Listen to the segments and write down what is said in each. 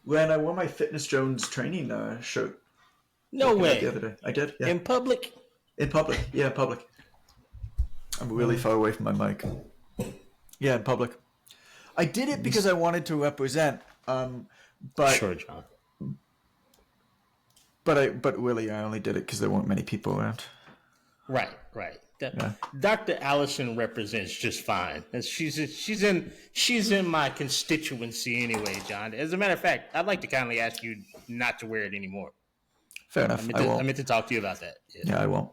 When I wore my Fitness Jones training shirt. No way. The other day. I did, yeah. In public? In public, yeah, in public. I'm really far away from my mic. Yeah, in public. I did it because I wanted to represent, but Sure, John. But really, I only did it because there weren't many people around. Right. Yeah. Dr. Allison represents just fine. She's in my constituency anyway, John. As a matter of fact, I'd like to kindly ask you not to wear it anymore. Fair enough. I meant to talk to you about that. Yeah, I won't.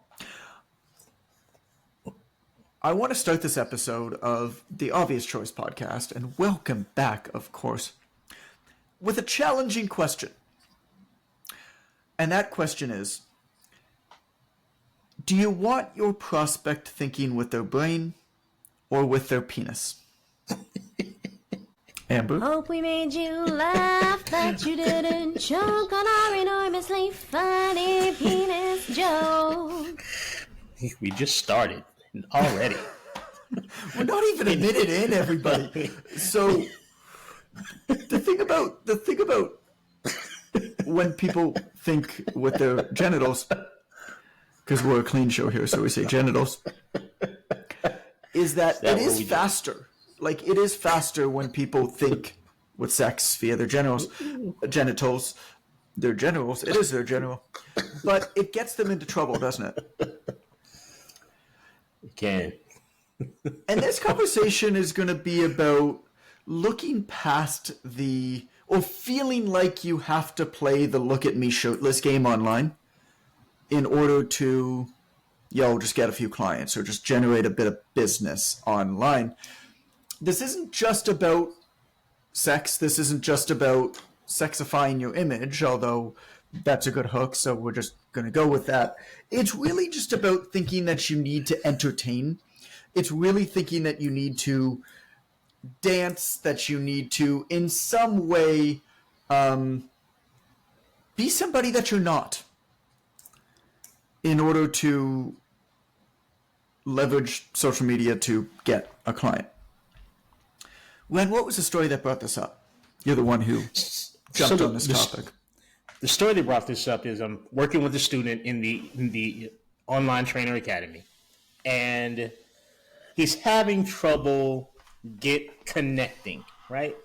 I want to start this episode of the Obvious Choice podcast, and welcome back, of course, with a challenging question. And that question is, do you want your prospect thinking with their brain or with their penis? Amber? Hope we made you laugh, but you didn't choke on our enormously funny penis joke. We just started already. We're not even a minute in, everybody. So the thing about when people think with their genitals, because we're a clean show here, so we say genitals, is that it is faster. Like, it is faster when people think with sex via their genitals. Their genitals, it is their general. But it gets them into trouble, doesn't it? It can. And this conversation is going to be about looking past or feeling like you have to play the look at me shirtless game online in order to, just get a few clients or just generate a bit of business online. This isn't just about sex. This isn't just about sexifying your image, although that's a good hook, so we're just going to go with that. It's really just about thinking that you need to entertain. It's really thinking that you need to dance, that you need to, in some way, be somebody that you're not in order to leverage social media to get a client. Len, what was the story that brought this up? You're the one who jumped on this topic. The story that brought this up is I'm working with a student in the online trainer academy, and he's having trouble connecting, right?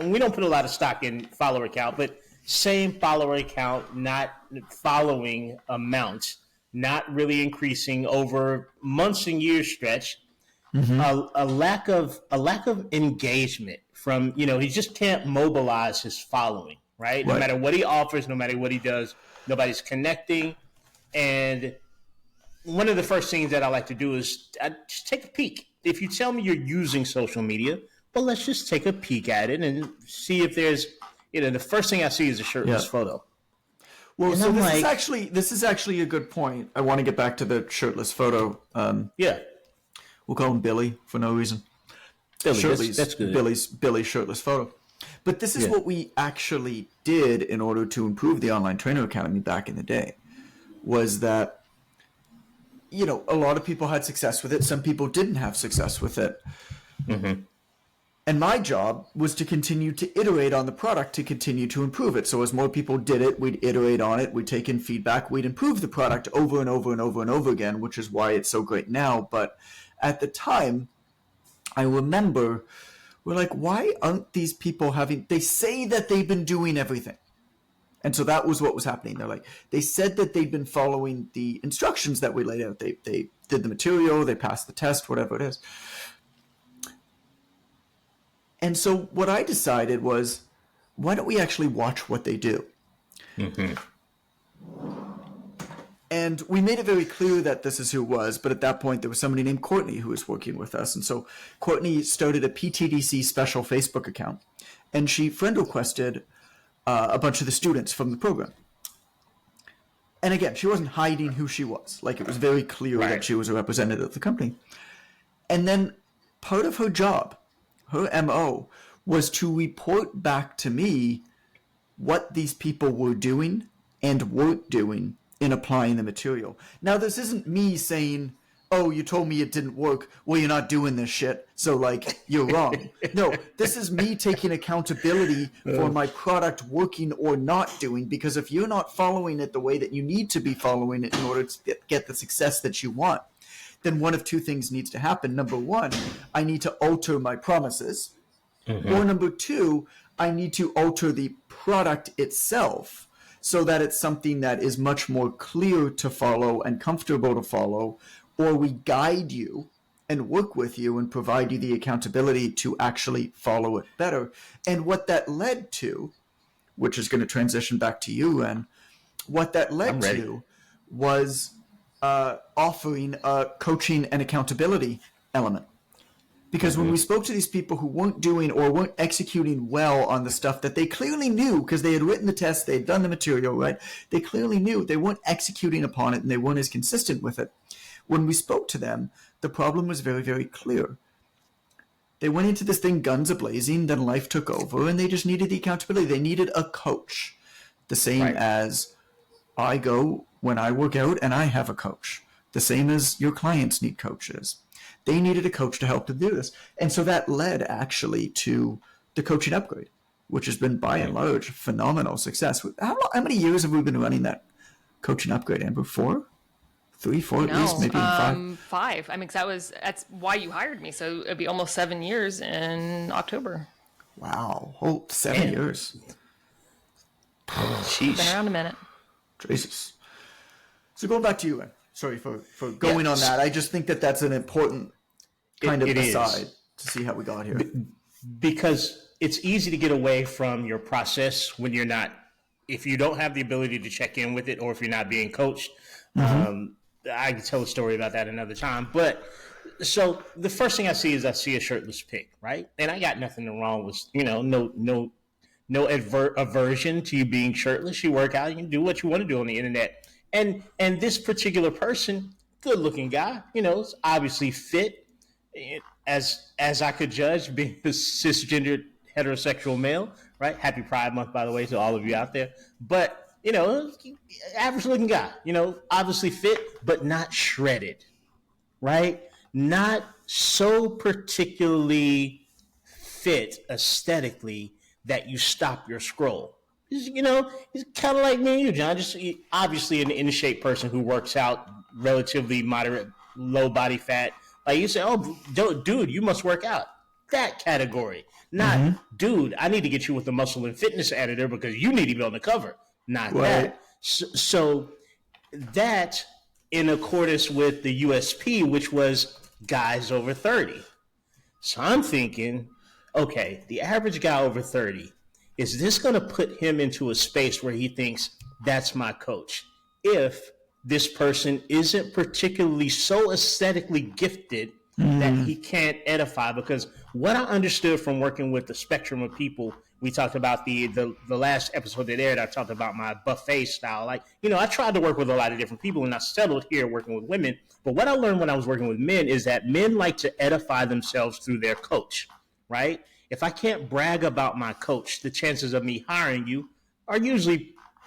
We don't put a lot of stock in follower count, but same follower count, not following amount, not really increasing over months and years stretch. Mm-hmm. A lack of engagement from, he just can't mobilize his following, right? No matter what he offers, no matter what he does, nobody's connecting. And one of the first things that I like to do is just take a peek. If you tell me you're using social media, well, let's just take a peek at it and see if there's, the first thing I see is a shirtless photo. Well, and so this is actually a good point. I want to get back to the shirtless photo. We'll call him Billy for no reason. That's good. Billy's shirtless photo. But this is what we actually did in order to improve the Online Trainer Academy back in the day, was that, a lot of people had success with it. Some people didn't have success with it. Mm-hmm. And my job was to continue to iterate on the product to continue to improve it. So as more people did it, we'd iterate on it. We'd take in feedback. We'd improve the product over and over and over and over again, which is why it's so great now. But at the time, I remember we're like, why aren't these people they say that they've been doing everything. And so that was what was happening. They said that they'd been following the instructions that we laid out. They did the material, they passed the test, whatever it is. And so what I decided was, why don't we actually watch what they do? Mm-hmm. And we made it very clear that this is who it was, but at that point there was somebody named Courtney who was working with us. And so Courtney started a PTDC special Facebook account, and she friend requested a bunch of the students from the program. And again, she wasn't hiding who she was. It was very clear that she was a representative of the company. And then part of her job, her MO, was to report back to me what these people were doing and weren't doing in applying the material. Now, this isn't me saying, oh, you told me it didn't work. Well, you're not doing this shit. So, like, you're wrong. No, this is me taking accountability for my product working or not doing, because if you're not following it the way that you need to be following it in order to get the success that you want, then one of two things needs to happen. Number one, I need to alter my promises. Or number two, I need to alter the product itself so that it's something that is much more clear to follow and comfortable to follow, or we guide you and work with you and provide you the accountability to actually follow it better. And what that led to, which is going to transition back to you, and what that led to was offering a coaching and accountability element. Because when we spoke to these people who weren't doing or weren't executing well on the stuff that they clearly knew, because they had written the test, they had done the material, right? They clearly knew they weren't executing upon it and they weren't as consistent with it. When we spoke to them, the problem was very, very clear. They went into this thing guns a-blazing, then life took over, and they just needed the accountability. They needed a coach. The same as I go when I work out and I have a coach. The same as your clients need coaches. They needed a coach to help them do this. And so that led actually to the coaching upgrade, which has been by and large phenomenal success. How many years have we been running that coaching upgrade, Amber? 4? 3, 4 at least, maybe 5? 5. I mean, that's why you hired me. So it'd be almost 7 years in October. Wow. Oh, 7 years. Been around a minute. Jesus. So going back to you, Ann. Sorry for going on that. I just think that that's an important kind of aside to see how we got here. Because it's easy to get away from your process when you're not, if you don't have the ability to check in with it, or if you're not being coached. I can tell a story about that another time. But so the first thing I see is a shirtless pic, right? And I got nothing wrong with, no aversion to you being shirtless. You work out, you can do what you want to do on the internet. And this particular person, good looking guy, is obviously fit, as I could judge, being a cisgendered heterosexual male, right? Happy Pride Month, by the way, to all of you out there. But average looking guy, obviously fit, but not shredded, right? Not so particularly fit aesthetically that you stop your scroll. He's kind of like me and you, John. Just obviously an in-shape person who works out, relatively moderate, low body fat. Like you say, oh, dude, you must work out. That category. Not, dude, I need to get you with the muscle and fitness editor because you need to be on the cover. Not that. So that, in accordance with the USP, which was guys over 30. So I'm thinking, okay, the average guy over 30, is this going to put him into a space where he thinks that's my coach? If this person isn't particularly so aesthetically gifted that he can't edify, because what I understood from working with the spectrum of people, we talked about the last episode that aired, I talked about my buffet style. Like, I tried to work with a lot of different people and I settled here working with women. But what I learned when I was working with men is that men like to edify themselves through their coach, right? If I can't brag about my coach, the chances of me hiring you are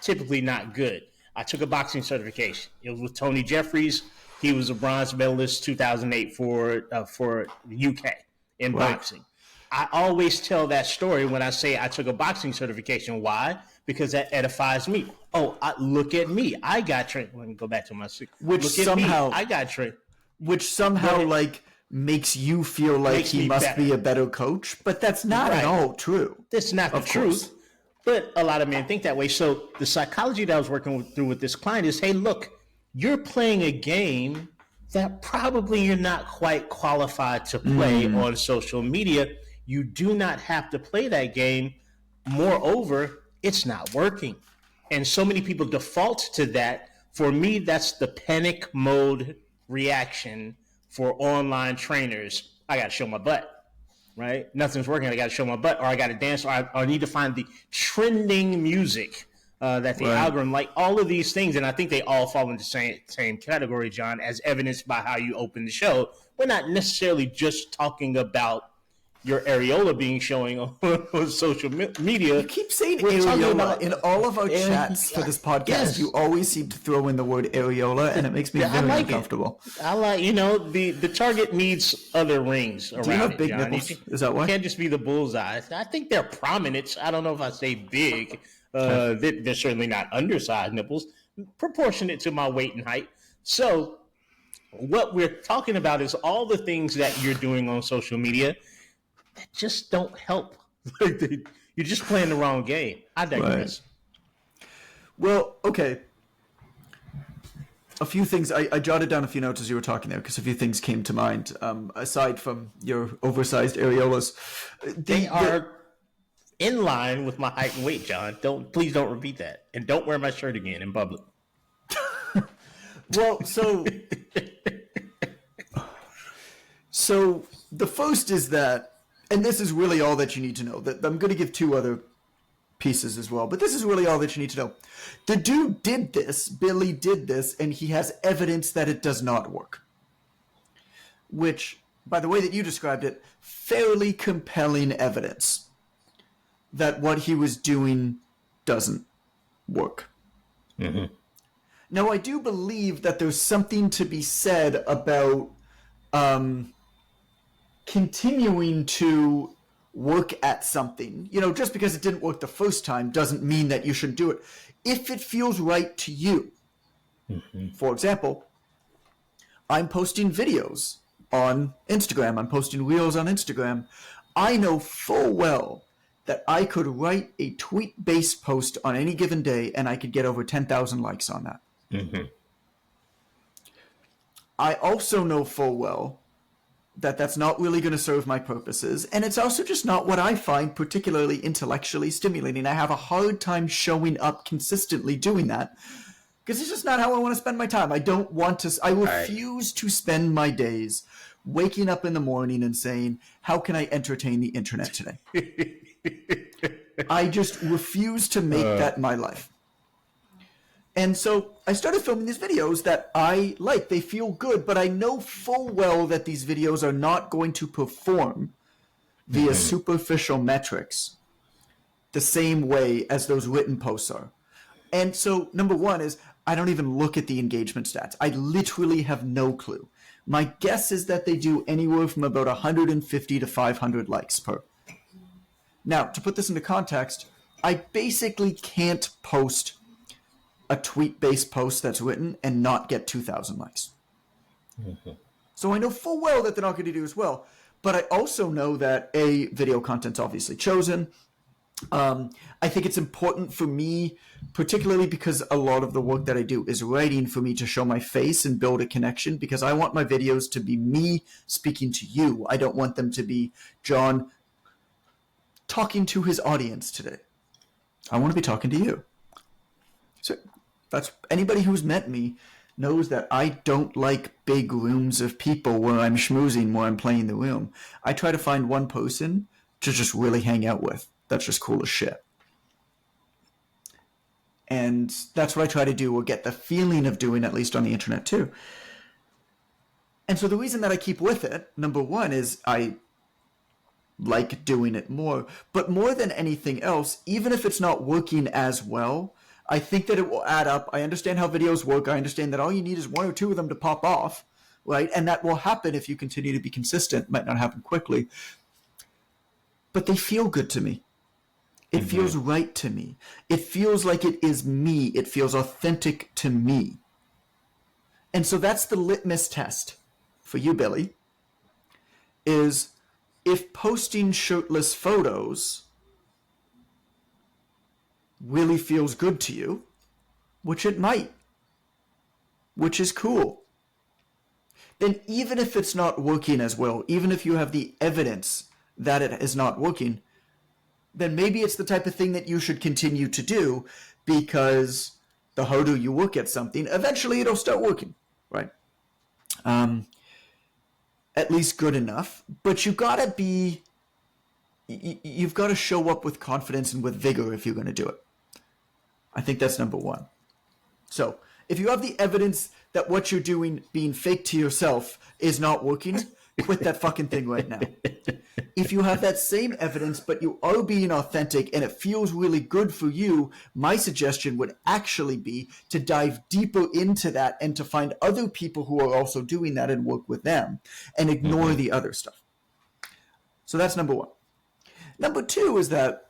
typically not good. I took a boxing certification. It was with Tony Jeffries. He was a bronze medalist 2008 for the UK in boxing. I always tell that story when I say I took a boxing certification. Why? Because that edifies me. Oh, look at me. I got trained. Let me go back to my Which look somehow at me. I got trained. Which somehow makes you feel like he must be a better coach, but that's not at all true. That's not the truth. But a lot of men think that way. So the psychology that I was working through with this client is, hey, look, you're playing a game that probably you're not quite qualified to play on social media. You do not have to play that game. Moreover, it's not working. And so many people default to that. For me, that's the panic mode reaction for online trainers. I got to show my butt, right? Nothing's working. I got to show my butt, or I got to dance, or I need to find the trending music that the algorithm, like all of these things. And I think they all fall into the same category, John, as evidenced by how you open the show. We're not necessarily just talking about your areola being showing on social media. You keep saying We're talking areola about- in all of our chats for this podcast. Yes. You always seem to throw in the word areola, and it makes me very uncomfortable. I like, the target needs other rings around Do you have it, big John. nipples? Is that why? It can't just be the bullseye. I think they're prominent. I don't know if I say big. They're certainly not undersized nipples, proportionate to my weight and height. So what we're talking about is all the things that you're doing on social media that just don't help. You're just playing the wrong game. I digress. Right. Well, okay. A few things. I jotted down a few notes as you were talking there because a few things came to mind. Aside from your oversized areolas, They are in line with my height and weight, John. Please don't repeat that, and don't wear my shirt again in public. Well, so the first is that, and this is really all that you need to know. That I'm going to give two other pieces as well, but this is really all that you need to know. The dude did this, Billy did this, and he has evidence that it does not work. Which, by the way that you described it, fairly compelling evidence that what he was doing doesn't work. Mm-hmm. Now, I do believe that there's something to be said about continuing to work at something. Just because it didn't work the first time doesn't mean that you should do it. If it feels right to you. Mm-hmm. For example, I'm posting videos on Instagram. I'm posting reels on Instagram. I know full well that I could write a tweet-based post on any given day and I could get over 10,000 likes on that. Mm-hmm. I also know full well that that's not really going to serve my purposes, and it's also just not what I find particularly intellectually stimulating. I have a hard time showing up consistently doing that because it's just not how I want to spend my time. I refuse to spend my days waking up in the morning and saying, how can I entertain the internet today? I just refuse to make that my life. And so I started filming these videos that I like. They feel good, but I know full well that these videos are not going to perform via superficial metrics the same way as those written posts are. And so number one is I don't even look at the engagement stats. I literally have no clue. My guess is that they do anywhere from about 150 to 500 likes per. Now, to put this into context, I basically can't post a tweet-based post that's written and not get 2,000 likes. Mm-hmm. So I know full well that they're not going to do as well. But I also know that video content's obviously chosen. I think it's important for me, particularly because a lot of the work that I do is writing, for me to show my face and build a connection, because I want my videos to be me speaking to you. I don't want them to be John talking to his audience today. I want to be talking to you. So that's anybody who's met me knows that I don't like big rooms of people where I'm schmoozing, where I'm playing the room. I try to find one person to just really hang out with. That's just cool as shit. And that's what I try to do, or get the feeling of doing, at least on the internet too. And so the reason that I keep with it, number one, is I like doing it more. But more than anything else, even if it's not working as well, I think that it will add up. I understand how videos work. I understand that all you need is one or two of them to pop off, right? And that will happen if you continue to be consistent. It might not happen quickly. But they feel good to me. It feels right to me. It feels like it is me. It feels authentic to me. And so that's the litmus test for you, Billy, is if posting shirtless photos really feels good to you, which it might, which is cool, then even if it's not working as well, even if you have the evidence that it is not working, then maybe it's the type of thing that you should continue to do, because the harder you work at something, eventually it'll start working, right? At least good enough. But you've got to show up with confidence and with vigor if you're going to do it. I think that's number one. So if you have the evidence that what you're doing, being fake to yourself, is not working, quit that fucking thing right now. If you have that same evidence, but you are being authentic and it feels really good for you, my suggestion would actually be to dive deeper into that and to find other people who are also doing that and work with them and ignore the other stuff. So that's number one. Number two is that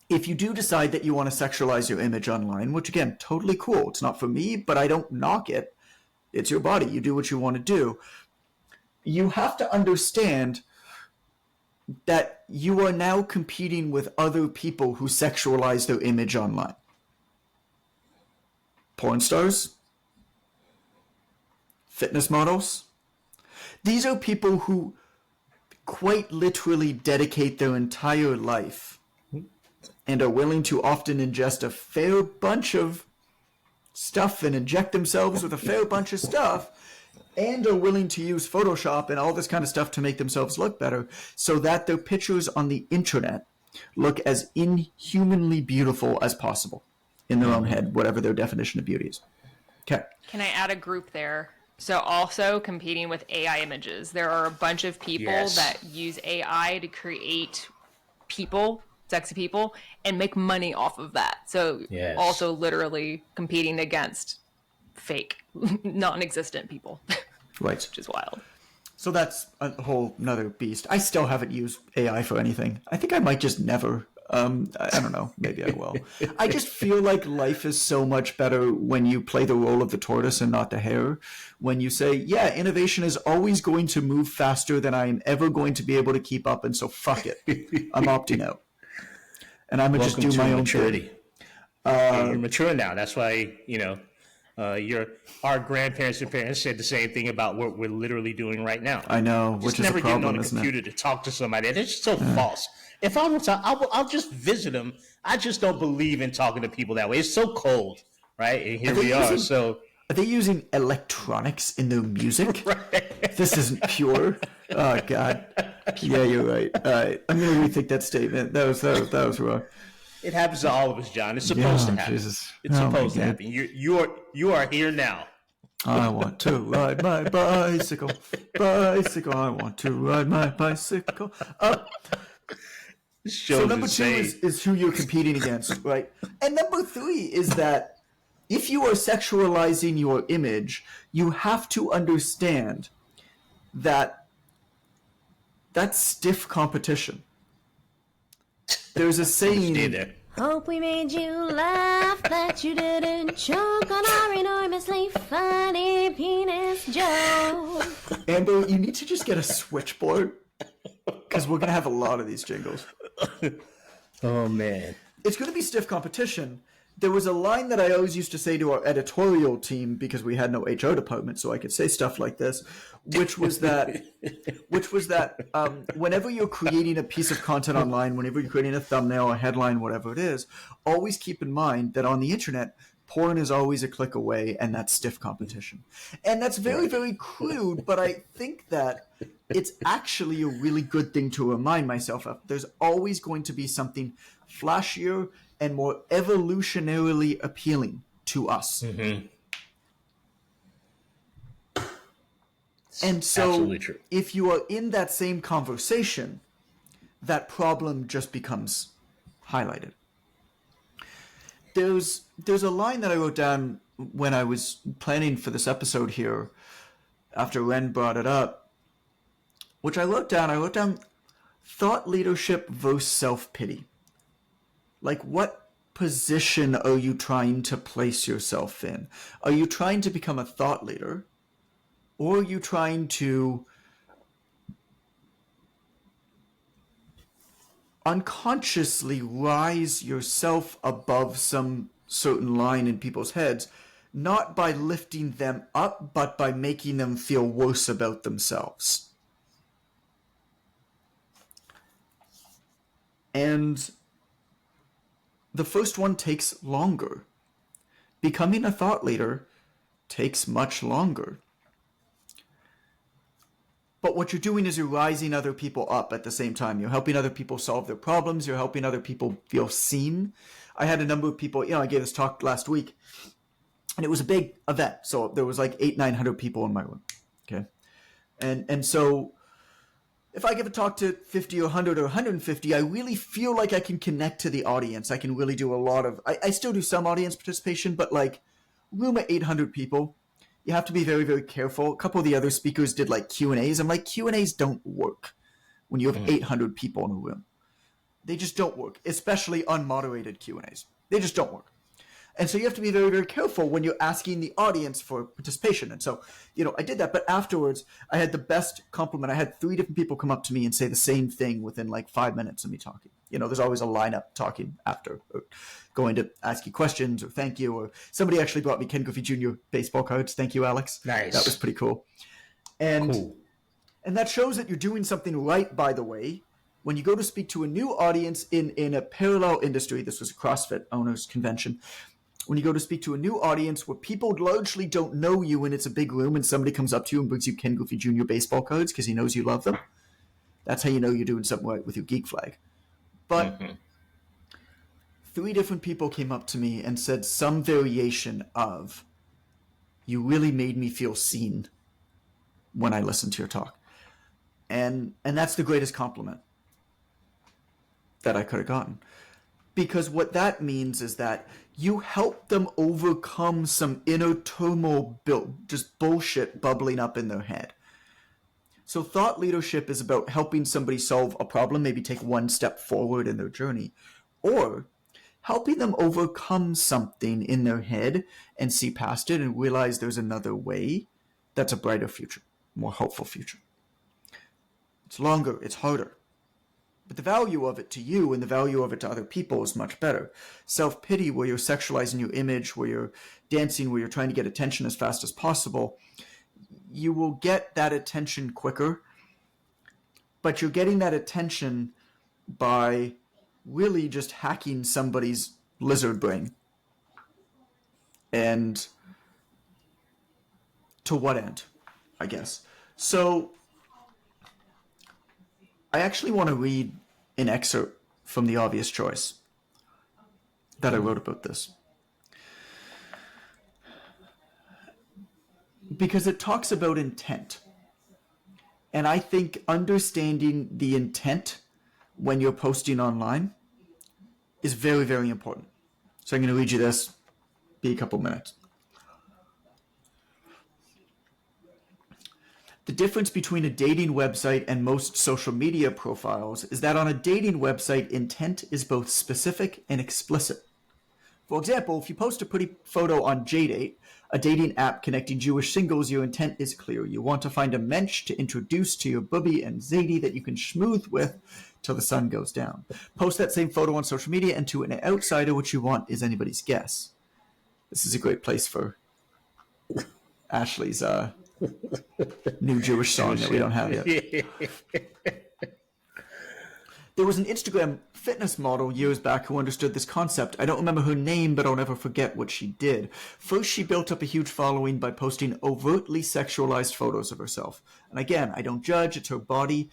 if you do decide that you want to sexualize your image online, which again, totally cool. It's not for me, but I don't knock it. It's your body. You do what you want to do. You have to understand that you are now competing with other people who sexualize their image online. Porn stars, fitness models. These are people who quite literally dedicate their entire life and are willing to often ingest a fair bunch of stuff and inject themselves with a fair bunch of stuff, and are willing to use Photoshop and all this kind of stuff to make themselves look better so that their pictures on the internet look as inhumanly beautiful as possible in their own head, whatever their definition of beauty is. Okay. Can I add a group there? So also competing with AI images. There are a bunch of people that use AI to create people, sexy people, and make money off of that. So also literally competing against fake, non-existent people. Right. Which is wild. So that's a whole nother beast. I still haven't used AI for anything. I think I might just never. I don't know. Maybe I will. I just feel like life is so much better when you play the role of the tortoise and not the hare. When you say, yeah, innovation is always going to move faster than I am ever going to be able to keep up. And so fuck it. I'm opting out. And I'm going to just do my own maturity. You're mature now. That's why, our grandparents and parents said the same thing about what we're literally doing right now. I know, which is a problem, isn't it? Never getting on a computer to talk to somebody. It's just so false. If I were to, I'll just visit them. I just don't believe in talking to people that way. It's so cold, right? And here we are. So are they using electronics in their music? Right. This isn't pure. Oh God. Yeah, you're right. All right. I'm gonna rethink that statement. That was wrong. It happens to all of us, John. It's supposed to happen. Jesus. It's supposed to happen. You are here now. I want to ride my bicycle. Bicycle. I want to ride my bicycle. So number two is who you're competing against, right? And number three is that if you are sexualizing your image, you have to understand that that's stiff competition. There's a saying. Hope we made you laugh, that you didn't choke on our enormously funny penis joke. Amber, you need to just get a switchboard, because we're going to have a lot of these jingles. Oh, man. It's going to be stiff competition. There was a line that I always used to say to our editorial team, because we had no HR department, so I could say stuff like this, which was that whenever you're creating a piece of content online, whenever you're creating a thumbnail, a headline, whatever it is, always keep in mind that on the internet, porn is always a click away, and that's stiff competition. And that's very, very crude, but I think that it's actually a really good thing to remind myself of. There's always going to be something flashier and more evolutionarily appealing to us. Mm-hmm. And so if you are in that same conversation, that problem just becomes highlighted. There's a line that I wrote down when I was planning for this episode here, after Ren brought it up, which I wrote down thought leadership versus self-pity. Like, what position are you trying to place yourself in? Are you trying to become a thought leader? Or are you trying to unconsciously rise yourself above some certain line in people's heads, not by lifting them up, but by making them feel worse about themselves? And the first one takes longer. Becoming a thought leader takes much longer. But what you're doing is you're rising other people up at the same time. You're helping other people solve their problems. You're helping other people feel seen. I had a number of people, I gave this talk last week, and it was a big event. So there was like 800-900 people in my room. Okay. And so if I give a talk to 50 or 100 or 150, I really feel like I can connect to the audience. I can really do a lot of, I still do some audience participation, but like room of 800 people, you have to be very, very careful. A couple of the other speakers did like Q&As. I'm like, Q&As don't work when you have 800 people in a room. They just don't work, especially unmoderated Q&As. They just don't work. And so you have to be very, very careful when you're asking the audience for participation. And so, I did that. But afterwards, I had the best compliment. I had 3 different people come up to me and say the same thing within like 5 minutes of me talking. There's always a lineup talking after, or going to ask you questions or thank you. Or somebody actually brought me Ken Griffey Jr. baseball cards. Thank you, Alex. Nice. That was pretty cool. And that shows that you're doing something right, by the way. When you go to speak to a new audience in a parallel industry, this was a CrossFit owners convention, when you go to speak to a new audience where people largely don't know you and it's a big room and somebody comes up to you and brings you Ken Griffey Jr. baseball cards because he knows you love them, that's how you know you're doing something right with your geek flag. But 3 different people came up to me and said some variation of, you really made me feel seen when I listened to your talk. And that's the greatest compliment that I could have gotten. Because what that means is that you help them overcome some inner turmoil, just bullshit bubbling up in their head. So thought leadership is about helping somebody solve a problem, maybe take one step forward in their journey, or helping them overcome something in their head and see past it and realize there's another way that's a brighter future, more hopeful future. It's longer, it's harder. But the value of it to you and the value of it to other people is much better. Self-pity, where you're sexualizing your image, where you're dancing, where you're trying to get attention as fast as possible, you will get that attention quicker. But you're getting that attention by really just hacking somebody's lizard brain. And to what end, I guess. So I actually want to read an excerpt from The Obvious Choice that I wrote about this. Because it talks about intent. And I think understanding the intent when you're posting online is very, very important. So I'm going to read you this. Be a couple minutes. The difference between a dating website and most social media profiles is that on a dating website, intent is both specific and explicit. For example, if you post a pretty photo on JDate, a dating app connecting Jewish singles, your intent is clear. You want to find a mensch to introduce to your bubby and zadie that you can schmooze with till the sun goes down. Post that same photo on social media, and to an outsider, what you want is anybody's guess. This is a great place for Ashley's new Jewish song that we don't have yet. There was an Instagram fitness model years back who understood this concept. I don't remember her name, but I'll never forget what she did. First, she built up a huge following by posting overtly sexualized photos of herself. And again, I don't judge, it's her body.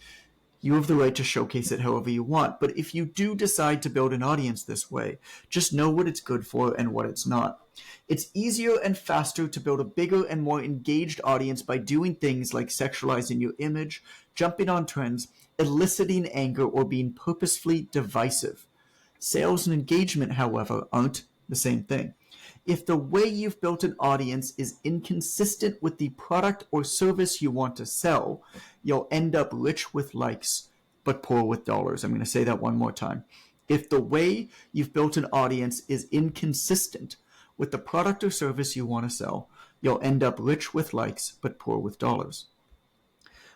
You have the right to showcase it however you want. But if you do decide to build an audience this way, just know what it's good for and what it's not. It's easier and faster to build a bigger and more engaged audience by doing things like sexualizing your image, jumping on trends, eliciting anger, or being purposefully divisive. Sales and engagement, however, aren't the same thing. If the way you've built an audience is inconsistent with the product or service you want to sell, you'll end up rich with likes, but poor with dollars. I'm going to say that one more time. If the way you've built an audience is inconsistent with the product or service you want to sell, you'll end up rich with likes, but poor with dollars.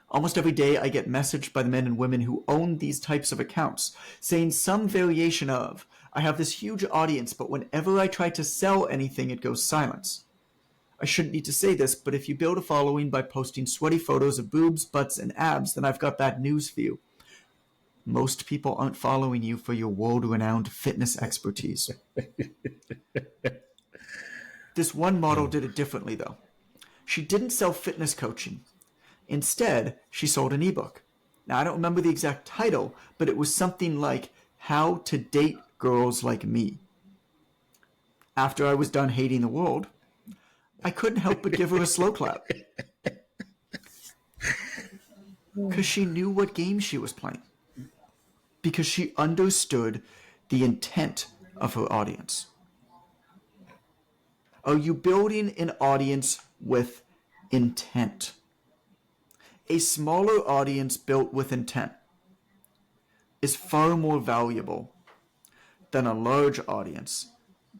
Almost every day I get messaged by the men and women who own these types of accounts saying some variation of, I have this huge audience, but whenever I try to sell anything, it goes silence. I shouldn't need to say this, but if you build a following by posting sweaty photos of boobs, butts, and abs, then I've got bad news for you. Most people aren't following you for your world-renowned fitness expertise. This one model did it differently, though. She didn't sell fitness coaching. Instead, she sold an ebook. Now, I don't remember the exact title, but it was something like How to Date Girls Like Me. After I was done hating the world, I couldn't help but give her a slow clap. Because she knew what game she was playing. Because she understood the intent of her audience. Are you building an audience with intent? A smaller audience built with intent is far more valuable than a large audience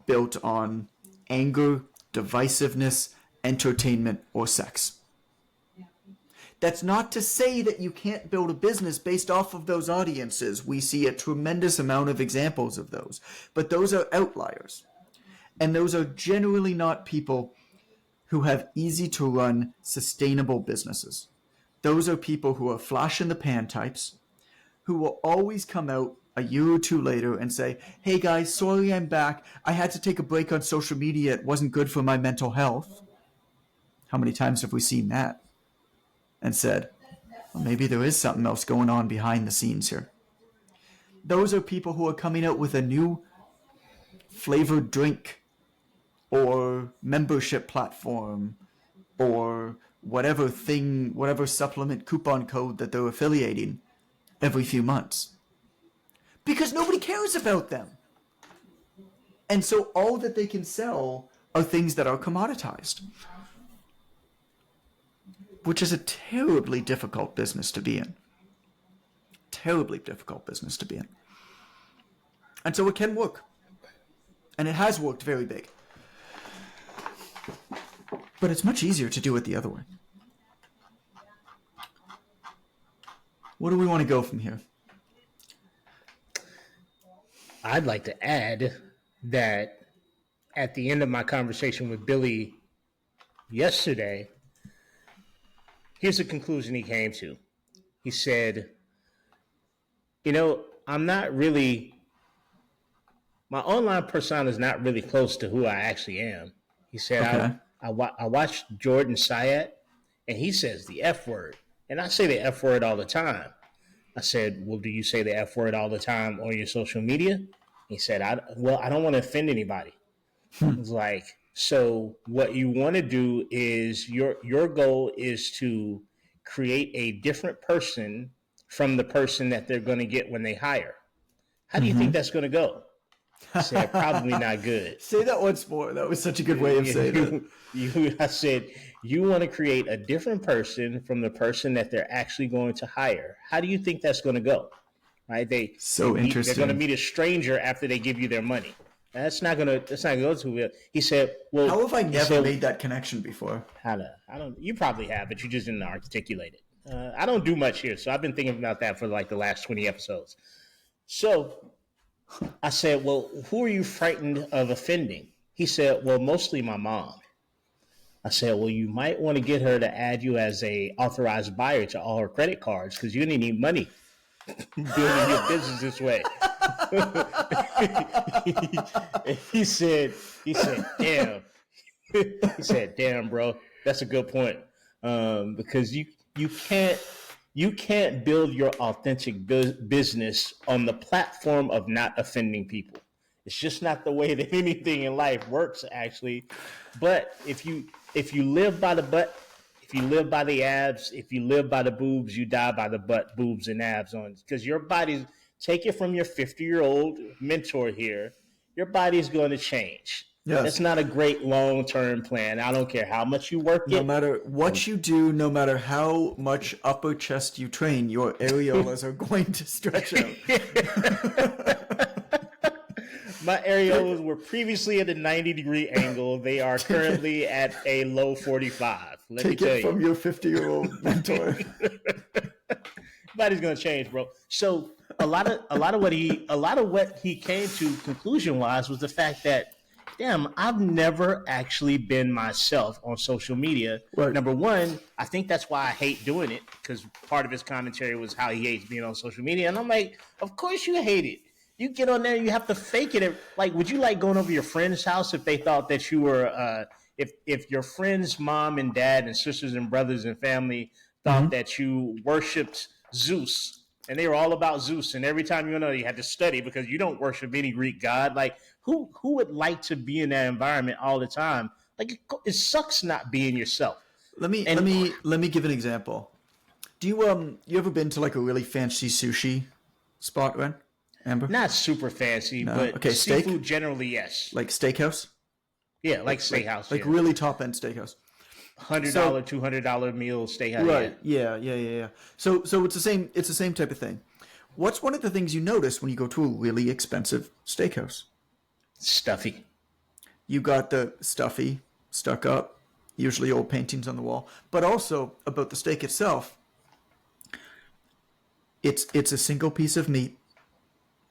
built on anger, divisiveness, entertainment, or sex. That's not to say that you can't build a business based off of those audiences. We see a tremendous amount of examples of those. But those are outliers. And those are generally not people who have easy to run, sustainable businesses. Those are people who are flash in the pan types, who will always come out a year or two later and say, hey guys, sorry I'm back. I had to take a break on social media. It wasn't good for my mental health. How many times have we seen that? And said, well, maybe there is something else going on behind the scenes here. Those are people who are coming out with a new flavored drink or membership platform or whatever thing, whatever supplement coupon code that they're affiliating every few months. Because nobody cares about them. And so all that they can sell are things that are commoditized. Which is a terribly difficult business to be in. Terribly difficult business to be in. And so it can work. And it has worked very big. But it's much easier to do it the other way. Where do we want to go from here? I'd like to add that at the end of my conversation with Billy yesterday, here's the conclusion he came to. He said, I'm not really, my online persona is not really close to who I actually am. He said, okay. I watched Jordan Syed, and he says the F word. And I say the F word all the time. I said, well, do you say the F word all the time on your social media? He said, I don't want to offend anybody. I was like, so what you want to do is your goal is to create a different person from the person that they're going to get when they hire. How do you think that's going to go? I said, probably not good. Say that once more. That was such a good way of saying it. I said, you want to create a different person from the person that they're actually going to hire. How do you think that's going to go? Right? Interesting. They're going to meet a stranger after they give you their money. That's not gonna go too well. He said, well, how have I never made that connection before? I don't. You probably have, but you just didn't articulate it. I don't do much here, so I've been thinking about that for like the last 20 episodes. So I said, well, who are you frightened of offending? He said, well, mostly my mom. I said, well, you might want to get her to add you as a authorized buyer to all her credit cards because you're going to need money building your business this way. He said, damn. He said, damn, bro, that's a good point. Because you can't build your authentic business on the platform of not offending people. It's just not the way that anything in life works, actually. But if you live by the butt, if you live by the abs, if you live by the boobs, you die by the butt, boobs, and abs on. Because your body's, take it from your 50-year-old mentor here, your body's going to change. Yes. That's not a great long-term plan. I don't care how much you work it. No matter what you do, no matter how much upper chest you train, your areolas are going to stretch out. My areolas were previously at a 90-degree angle. They are currently at a low 45. Take it from your 50-year-old mentor. Body's gonna change, bro. So a lot of what he came to conclusion wise was the fact that, damn, I've never actually been myself on social media. Right. Number one, I think that's why I hate doing it, because part of his commentary was how he hates being on social media, and I'm like, of course you hate it. You get on there, you have to fake it. Like, would you like going over your friend's house if they thought that you were, if your friend's mom and dad and sisters and brothers and family thought that you worshipped Zeus and they were all about Zeus, and every time you had to study because you don't worship any Greek god? Like, who would like to be in that environment all the time? Like, it sucks not being yourself. Let me give an example. Do you ever been to like a really fancy sushi spot, Ren? Amber? Not super fancy, No. but Okay, steak? seafood generally, yes. Like steakhouse? Yeah, like steakhouse. Like yeah. really top end steakhouse. $100, $200 meal steakhouse. Right. Yeah. So it's the same. It's the same type of thing. What's one of the things you notice when you go to a really expensive steakhouse? Stuffy. You got the stuffy, stuck up, usually old paintings on the wall, but also about the steak itself. It's a single piece of meat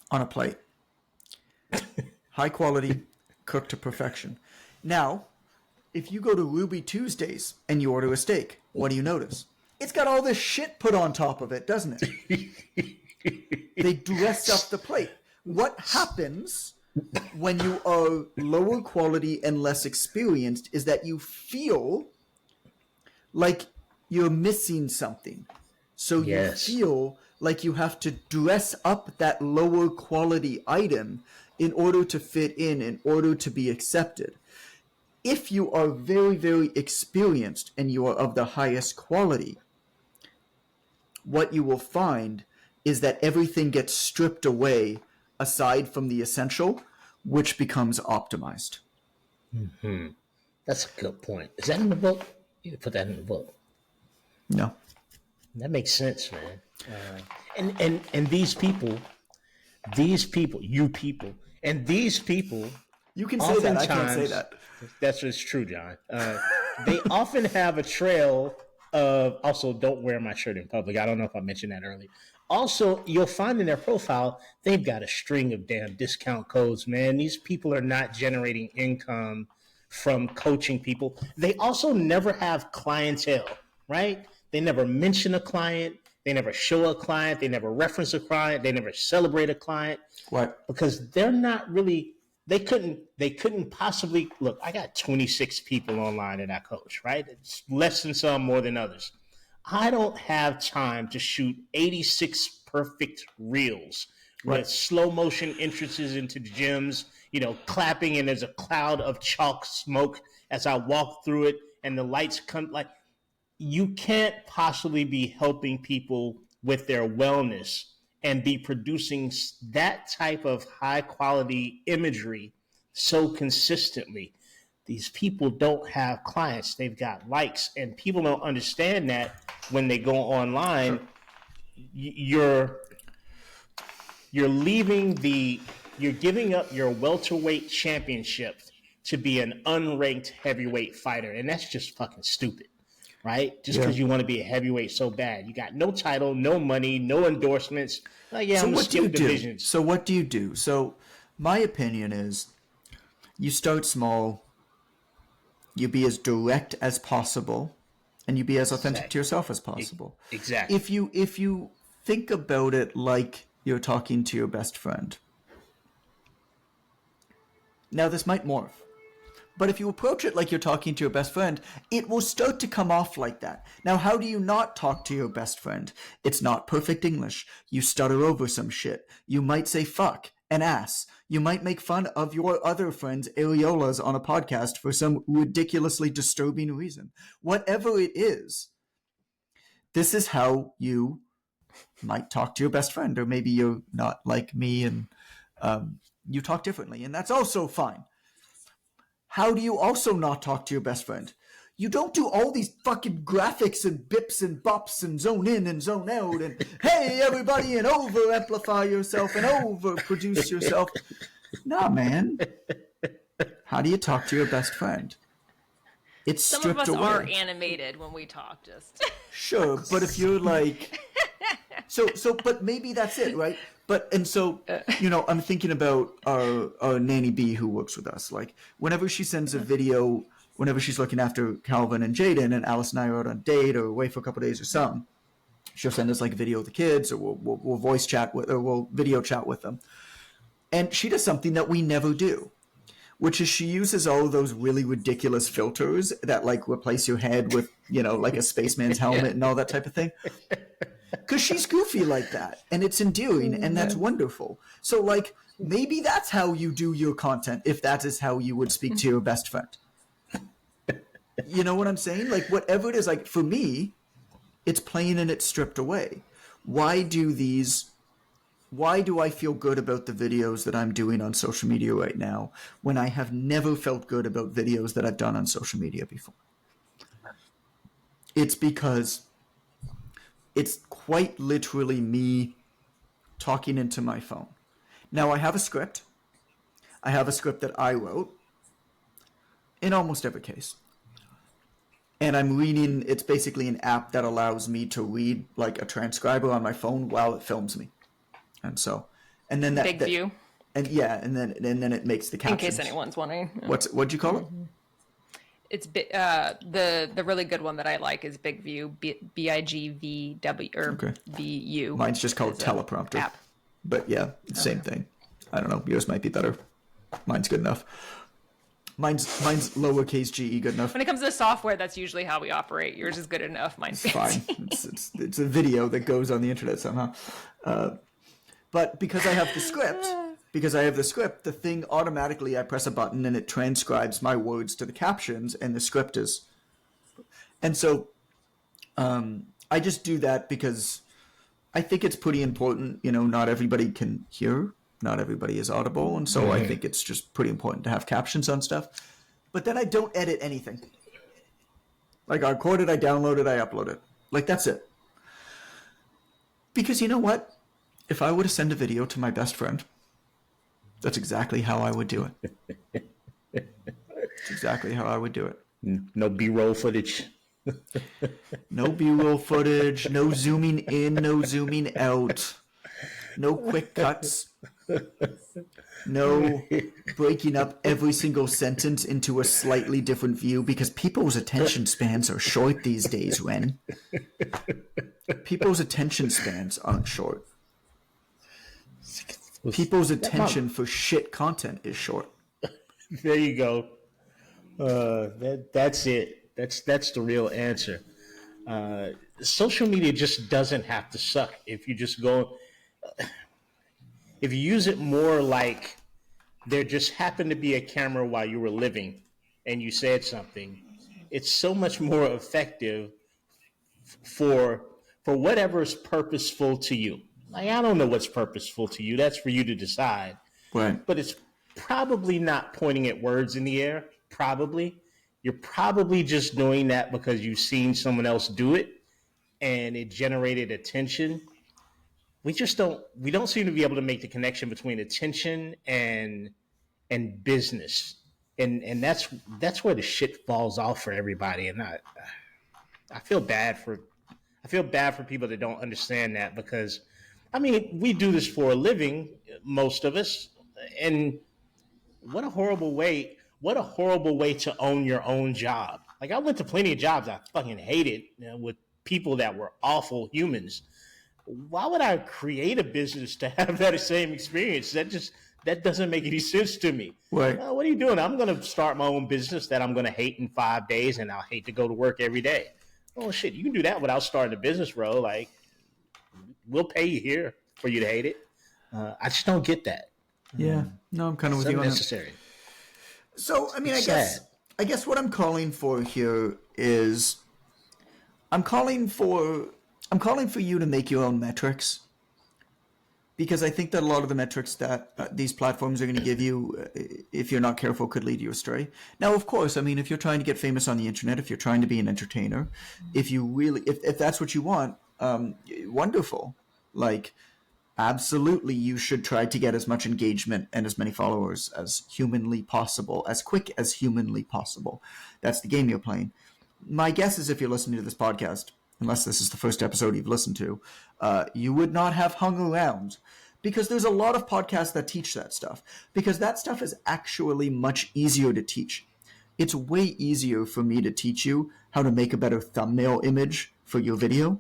on a plate, high quality, cooked to perfection. Now, if you go to Ruby Tuesdays and you order a steak, what do you notice? It's got all this shit put on top of it, doesn't it? They dress up the plate. What happens when you are lower quality and less experienced is that you feel like you're missing something. So Yes. you feel like you have to dress up that lower quality item in order to fit in order to be accepted. If you are very, very experienced and you are of the highest quality, what you will find is that everything gets stripped away aside from the essential, which becomes optimized. That's a good point. Is that in the book? You put that in the book. No. That makes sense, man. And these people, you people, and these people. You can say that. I can't say that. That's just true, John. They often have a trail of, also, don't wear my shirt in public. I don't know if I mentioned that earlier. Also, you'll find in their profile, they've got a string of damn discount codes, man. These people are not generating income from coaching people. They also never have clientele, right? They never mention a client. They never show a client. They never reference a client. They never celebrate a client. What? Because they're not really, they couldn't possibly, look, I got 26 people online that I coach, right? It's less than some, more than others. I don't have time to shoot 86 perfect reels with slow motion entrances into the gyms, clapping, and there's a cloud of chalk smoke as I walk through it and the lights come. Like, you can't possibly be helping people with their wellness and be producing that type of high quality imagery so consistently. These people don't have clients. They've got likes, and people don't understand that when they go online. You're giving up your welterweight championship to be an unranked heavyweight fighter, and that's just fucking stupid, right? Just because you want to be a heavyweight so bad. You got no title, no money, no endorsements. Like, yeah, So I'm what do you divisions. do? So what do you do? So my opinion is you start small, you be as direct as possible, and you be as authentic to yourself as possible. Exactly. If you think about it like you're talking to your best friend. Now this might morph. But if you approach it like you're talking to your best friend, it will start to come off like that. Now, how do you not talk to your best friend? It's not perfect English. You stutter over some shit. You might say fuck and ass. You might make fun of your other friend's areolas on a podcast for some ridiculously disturbing reason. Whatever it is, this is how you might talk to your best friend. Or maybe you're not like me and you talk differently, and that's also fine. How do you also not talk to your best friend? You don't do all these fucking graphics and bips and bops and zone in and zone out and hey everybody and over amplify yourself and over produce yourself. Nah, man. How do you talk to your best friend? It's Some stripped of us away. are animated when we talk, just. Sure, but if you're like, but maybe that's it, right? I'm thinking about our nanny B who works with us. Like, whenever she sends a video, whenever she's looking after Calvin and Jaden, and Alice and I are out on a date or away for a couple of days or something, she'll send us like a video of the kids, or we'll voice chat with, or we'll video chat with them. And she does something that we never do, which is she uses all of those really ridiculous filters that like replace your head with, like a spaceman's helmet and all that type of thing. Because she's goofy like that, and it's endearing, and that's wonderful. So, like, maybe that's how you do your content, if that is how you would speak to your best friend. You know what I'm saying? Like, whatever it is, like, for me, It's plain and it's stripped away. Why do I feel good about the videos that I'm doing on social media right now when I have never felt good about videos that I've done on social media before? It's because it's quite literally me talking into my phone. Now, I have a script. I have a script that I wrote in almost every case. And I'm reading, it's basically an app that allows me to read like a transcriber on my phone while it films me. And so, and then Big View. And yeah, and then it makes the captions. In case anyone's wondering. What'd you call it? It's the really good one that I like is Big View, BIGVW or Okay. VU. Mine's just called teleprompter. App. But yeah, same thing. I don't know. Yours might be better. Mine's good enough. Mine's lowercase ge good enough. When it comes to software, that's usually how we operate. Yours is good enough. Mine's Fine. It's a video that goes on the internet somehow. But because I have the script, the thing automatically, I press a button and it transcribes my words to the captions, and the script is. And so, I just do that because I think it's pretty important. You know, not everybody can hear. Not everybody is audible, and so I think it's just pretty important to have captions on stuff. But then I don't edit anything. Like, I record it, I download it, I upload it. Like, that's it. Because you know what? If I were to send a video to my best friend, that's exactly how I would do it. It's exactly how I would do it. No B-roll footage. No B-roll footage, no zooming in, no zooming out, no quick cuts. No breaking up every single sentence into a slightly different view, because people's attention spans are short these days, Ren. People's attention spans aren't short. People's attention for shit content is short. There you go. That's it. That's the real answer. Social media just doesn't have to suck if you just go. If you use it more like there just happened to be a camera while you were living and you said something, it's so much more effective for whatever is purposeful to you. Like, I don't know what's purposeful to you. That's for you to decide. Right. But it's probably not pointing at words in the air. Probably. You're probably just doing that because you've seen someone else do it and it generated attention. We don't seem to be able to make the connection between attention and business. And that's where the shit falls off for everybody. And I feel bad for people that don't understand that, because I mean, we do this for a living, most of us, and what a horrible way to own your own job. Like, I went to plenty of jobs I fucking hated, with people that were awful humans. Why would I create a business to have that same experience? That doesn't make any sense to me. Right. What are you doing? I'm going to start my own business that I'm going to hate in 5 days, and I'll hate to go to work every day. Oh shit, you can do that without starting a business, bro. Like, we'll pay you here for you to hate it. I just don't get that. Yeah. No, I'm kind of with you on that. Unnecessary. So, I mean, I guess what I'm calling for here is I'm calling for you to make your own metrics, because I think that a lot of the metrics that these platforms are going to give you, if you're not careful, could lead you astray. Now, of course, I mean, if you're trying to get famous on the internet, if you're trying to be an entertainer, if that's what you want, wonderful. Like, absolutely, you should try to get as much engagement and as many followers as humanly possible, as quick as humanly possible. That's the game you're playing. My guess is, if you're listening to this podcast, unless this is the first episode you've listened to, you would not have hung around, because there's a lot of podcasts that teach that stuff, because that stuff is actually much easier to teach. It's way easier for me to teach you how to make a better thumbnail image for your video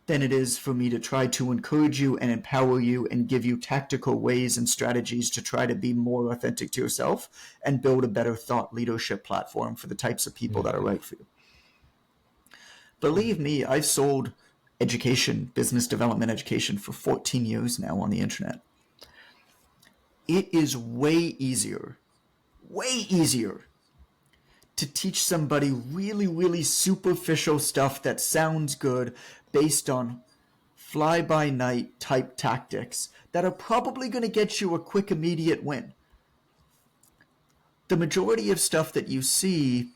than it is for me to try to encourage you and empower you and give you tactical ways and strategies to try to be more authentic to yourself and build a better thought leadership platform for the types of people that are right for you. Believe me, I've sold education, business development education, for 14 years now on the internet. It is way easier to teach somebody really, really superficial stuff that sounds good based on fly-by-night type tactics that are probably going to get you a quick, immediate win. The majority of stuff that you see,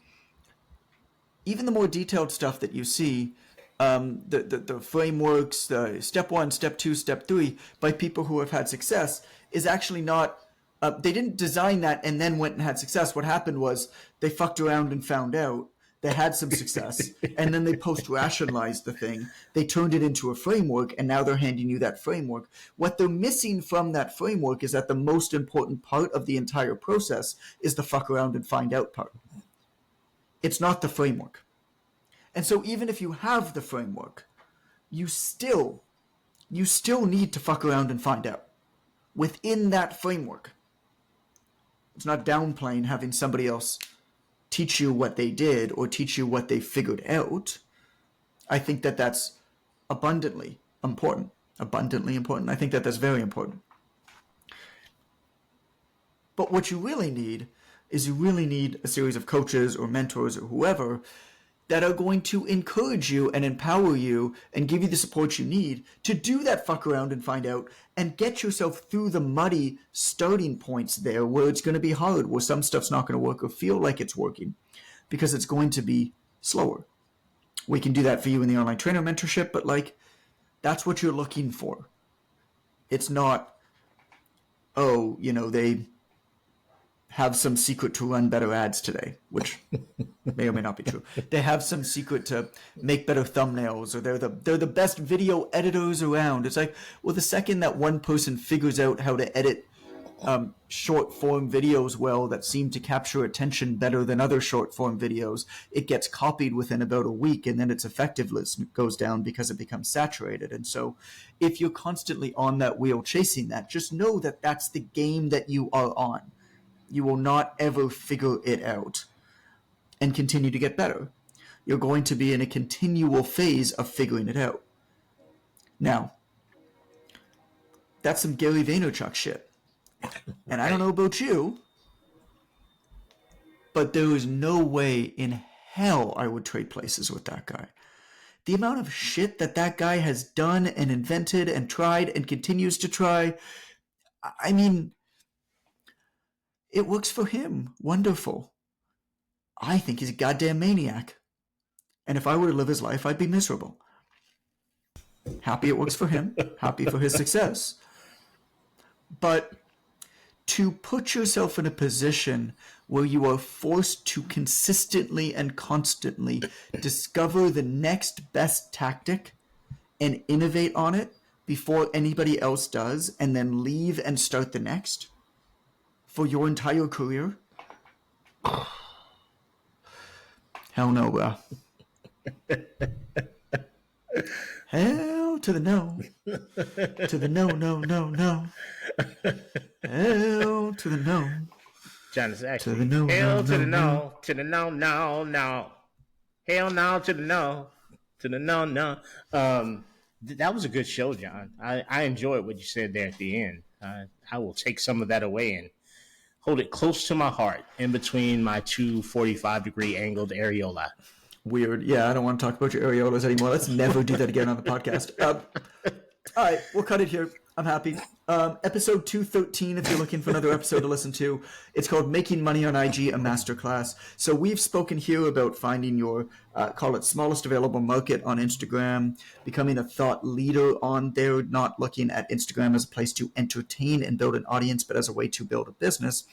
even the more detailed stuff that you see, the frameworks, the step 1, step 2, step 3, by people who have had success, is actually not, they didn't design that and then went and had success. What happened was they fucked around and found out they had some success, and then they post-rationalized the thing. They turned it into a framework, and now they're handing you that framework. What they're missing from that framework is that the most important part of the entire process is the fuck around and find out part. It's not the framework. And so even if you have the framework, you still need to fuck around and find out within that framework. It's not downplaying having somebody else teach you what they did or teach you what they figured out. I think that that's abundantly important. I think that that's very important. But what you really need is you really need a series of coaches or mentors or whoever that are going to encourage you and empower you and give you the support you need to do that fuck around and find out and get yourself through the muddy starting points there where it's going to be hard, where some stuff's not going to work or feel like it's working because it's going to be slower. We can do that for you in the online trainer mentorship, but like, that's what you're looking for. It's not, oh, you know, they have some secret to run better ads today, which may or may not be true. They have some secret to make better thumbnails, or they're the best video editors around. It's like, well, the second that one person figures out how to edit short form videos well that seem to capture attention better than other short form videos, it gets copied within about a week, and then its effectiveness goes down because it becomes saturated. And so if you're constantly on that wheel chasing that, just know that that's the game that you are on. You will not ever figure it out and continue to get better. You're going to be in a continual phase of figuring it out. Now, that's some Gary Vaynerchuk shit. And I don't know about you, but there is no way in hell I would trade places with that guy. The amount of shit that guy has done and invented and tried and continues to try, I mean, it works for him. Wonderful. I think he's a goddamn maniac. And if I were to live his life, I'd be miserable. Happy it works for him. Happy for his success. But to put yourself in a position where you are forced to consistently and constantly discover the next best tactic and innovate on it before anybody else does, and then leave and start the next for your entire career? Hell no, bro. Hell to the no. To the no, no, no, no. Hell to the no. John is actually to the no, hell no, to the no, no, to the no, no, no. Hell no to the no, to the no, no. That was a good show, John. I enjoyed what you said there at the end. I will take some of that away and hold it close to my heart in between my two 45-degree angled areola. Weird. Yeah, I don't want to talk about your areolas anymore. Let's never do that again on the podcast. All right, we'll cut it here. I'm happy. Episode 213, if you're looking for another episode to listen to. It's called Making Money on IG, a Masterclass. So we've spoken here about finding your, call it smallest available market on Instagram, becoming a thought leader on there, not looking at Instagram as a place to entertain and build an audience, but as a way to build a business.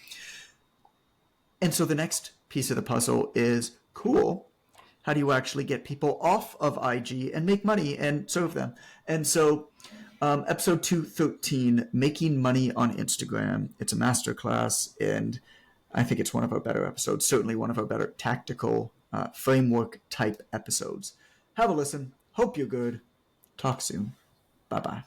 And so the next piece of the puzzle is, cool, how do you actually get people off of IG and make money and serve them? And so episode 213, Making Money on Instagram. It's a masterclass, and I think it's one of our better episodes, certainly one of our better tactical framework type episodes. Have a listen. Hope you're good. Talk soon. Bye-bye.